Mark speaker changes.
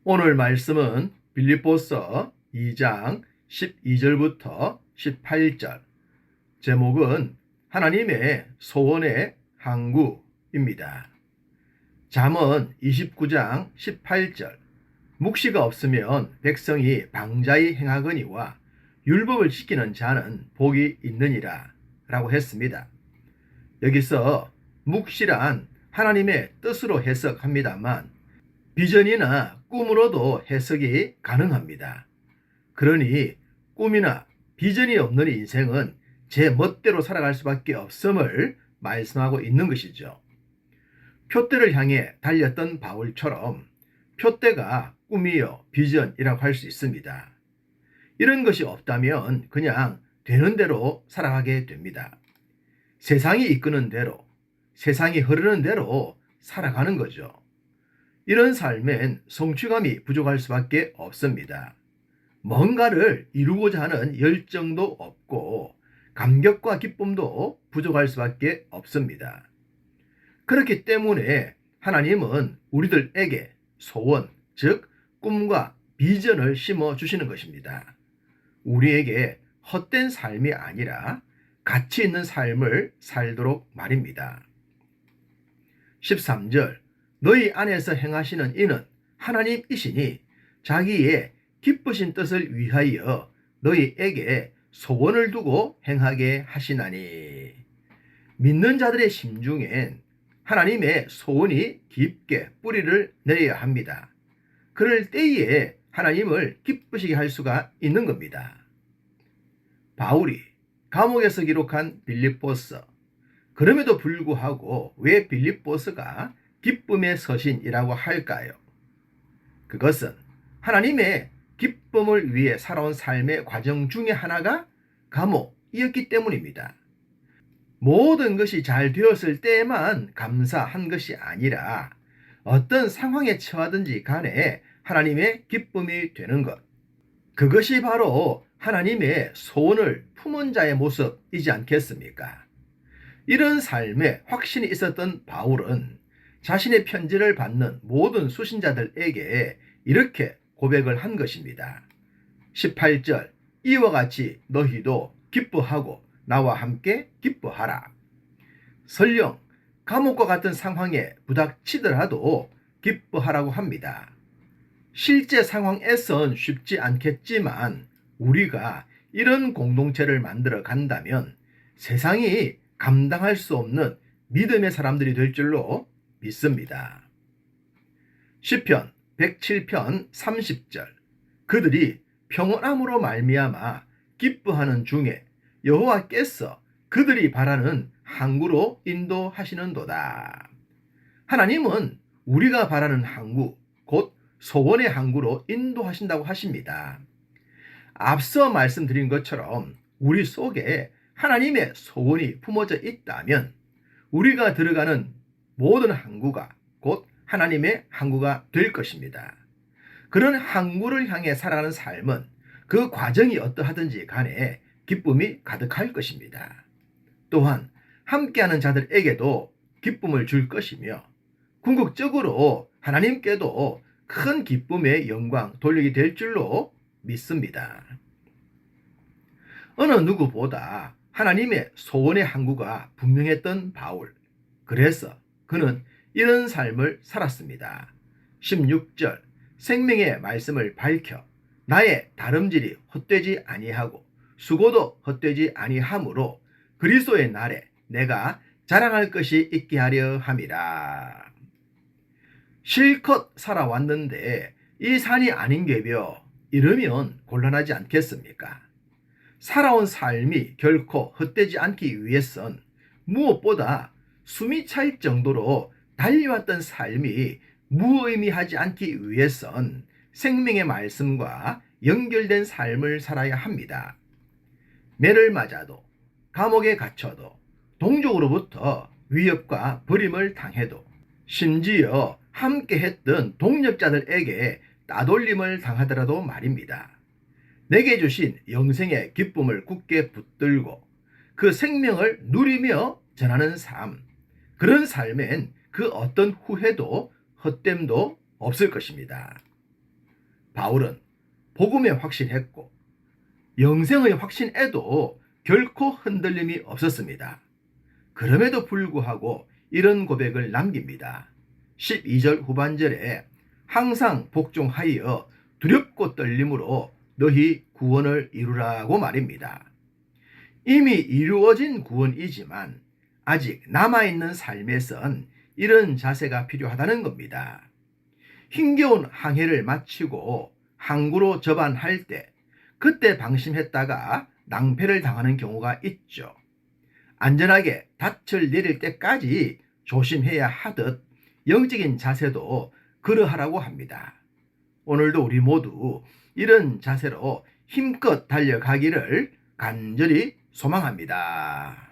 Speaker 1: 오늘 말씀은 빌립보서 2장 12절부터 18절, 제목은 하나님의 소원의 항구입니다. 잠언 29장 18절, 묵시가 없으면 백성이 방자히 행하거니와 율법을 지키는 자는 복이 있느니라 라고 했습니다. 여기서 묵시란 하나님의 뜻으로 해석합니다만 비전이나 꿈으로도 해석이 가능합니다. 그러니 꿈이나 비전이 없는 인생은 제 멋대로 살아갈 수밖에 없음을 말씀하고 있는 것이죠. 표대를 향해 달렸던 바울처럼 표대가 꿈이요 비전이라고 할 수 있습니다. 이런 것이 없다면 그냥 되는 대로 살아가게 됩니다. 세상이 이끄는 대로, 세상이 흐르는 대로 살아가는 거죠. 이런 삶엔 성취감이 부족할 수밖에 없습니다. 뭔가를 이루고자 하는 열정도 없고 감격과 기쁨도 부족할 수밖에 없습니다. 그렇기 때문에 하나님은 우리들에게 소원, 즉 꿈과 비전을 심어주시는 것입니다. 우리에게 헛된 삶이 아니라 가치 있는 삶을 살도록 말입니다. 13절, 너희 안에서 행하시는 이는 하나님이시니 자기의 기쁘신 뜻을 위하여 너희에게 소원을 두고 행하게 하시나니. 믿는 자들의 심중엔 하나님의 소원이 깊게 뿌리를 내려야 합니다. 그럴 때에 하나님을 기쁘시게 할 수가 있는 겁니다. 바울이 감옥에서 기록한 빌립보서, 그럼에도 불구하고 왜 빌립보서가 기쁨의 서신이라고 할까요? 그것은 하나님의 기쁨을 위해 살아온 삶의 과정 중에 하나가 감옥이었기 때문입니다. 모든 것이 잘 되었을 때에만 감사한 것이 아니라 어떤 상황에 처하든지 간에 하나님의 기쁨이 되는 것, 그것이 바로 하나님의 소원을 품은 자의 모습이지 않겠습니까? 이런 삶에 확신이 있었던 바울은 자신의 편지를 받는 모든 수신자들에게 이렇게 고백을 한 것입니다. 18절, 이와 같이 너희도 기뻐하고 나와 함께 기뻐하라. 설령 감옥과 같은 상황에 부닥치더라도 기뻐하라고 합니다. 실제 상황에선 쉽지 않겠지만 우리가 이런 공동체를 만들어 간다면 세상이 감당할 수 없는 믿음의 사람들이 될 줄로 믿습니다. 시편 107편 30절, 그들이 평온함으로 말미암아 기뻐하는 중에 여호와께서 그들이 바라는 항구로 인도하시는도다. 하나님은 우리가 바라는 항구, 곧 소원의 항구로 인도하신다고 하십니다. 앞서 말씀드린 것처럼 우리 속에 하나님의 소원이 품어져 있다면 우리가 들어가는 모든 항구가 곧 하나님의 항구가 될 것입니다. 그런 항구를 향해 살아가는 삶은 그 과정이 어떠하든지 간에 기쁨이 가득할 것입니다. 또한 함께하는 자들에게도 기쁨을 줄 것이며 궁극적으로 하나님께도 큰 기쁨의 영광 돌리게 될 줄로 믿습니다. 어느 누구보다 하나님의 소원의 항구가 분명했던 바울, 그래서 그는 이런 삶을 살았습니다. 16절, 생명의 말씀을 밝혀 나의 다름질이 헛되지 아니하고 수고도 헛되지 아니하므로 그리스도의 날에 내가 자랑할 것이 있게 하려 함이라. 실컷 살아왔는데 이 산이 아닌 게벼 이러면 곤란하지 않겠습니까? 살아온 삶이 결코 헛되지 않기 위해선 무엇보다 숨이 찰 정도로 달려왔던 삶이 무의미하지 않기 위해선 생명의 말씀과 연결된 삶을 살아야 합니다. 매를 맞아도, 감옥에 갇혀도, 동족으로부터 위협과 버림을 당해도, 심지어 함께 했던 동력자들에게 따돌림을 당하더라도 말입니다. 내게 주신 영생의 기쁨을 굳게 붙들고 그 생명을 누리며 전하는 삶, 그런 삶엔 그 어떤 후회도 헛됨도 없을 것입니다. 바울은 복음에 확신했고 영생의 확신에도 결코 흔들림이 없었습니다. 그럼에도 불구하고 이런 고백을 남깁니다. 12절 후반절에 항상 복종하여 두렵고 떨림으로 너희 구원을 이루라고 말입니다. 이미 이루어진 구원이지만 아직 남아있는 삶에선 이런 자세가 필요하다는 겁니다. 힘겨운 항해를 마치고 항구로 접안할 때 그때 방심했다가 낭패를 당하는 경우가 있죠. 안전하게 닻을 내릴 때까지 조심해야 하듯 영적인 자세도 그러하라고 합니다. 오늘도 우리 모두 이런 자세로 힘껏 달려가기를 간절히 소망합니다.